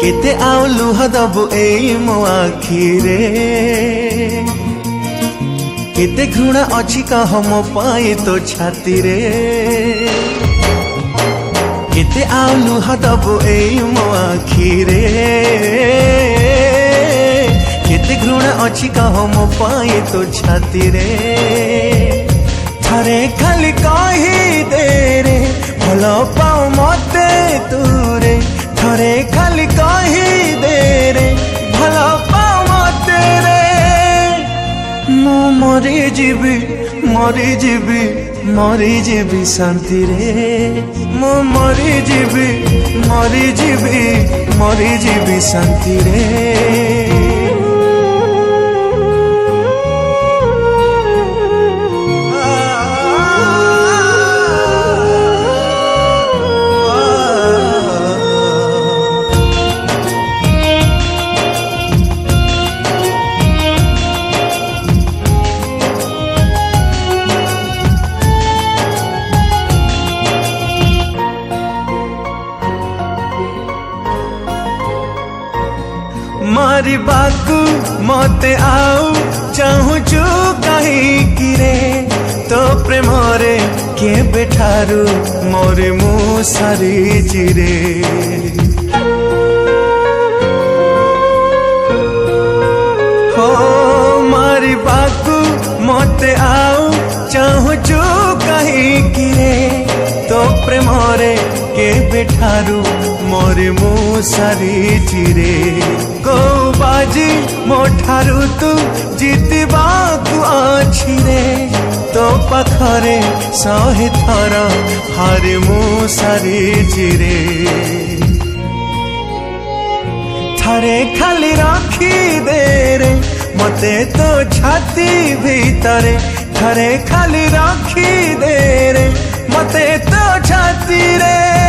केते आउ लुह दबु एई मो आखिरे केते घृणा अछि कह मो पाई तो छाती रे केते आउ लुह दबु एई मो आखिरे केते घृणा अछि कह मो पाई तो छाती रे थरे खाली कही दे रे भलो पाओ मते तूरे थरे खाली कही दे रे भलो पाओ मते रे मो मरी जीवी मरी जीवी शांति रे मो मरी जीवी शांति रे मारी बाकू मते आउ चाहूचु कहीं किरे तो प्रेम रे के बेठारू मोरे मु सारी चिरे हो मारी बाकू मते आउ चाहूचु कहीं किरे तो प्रेम रे के बेठारू मोरे मु सारी चिरे को बाजी मोठारू तू जीतवा को आछि रे तो पाखरे सहे थर हारे मु सारी चिरे थरे खाली रखी दे रे मते तो छाती भीतरे थरे खाली रखी दे रे मते तो छाती रे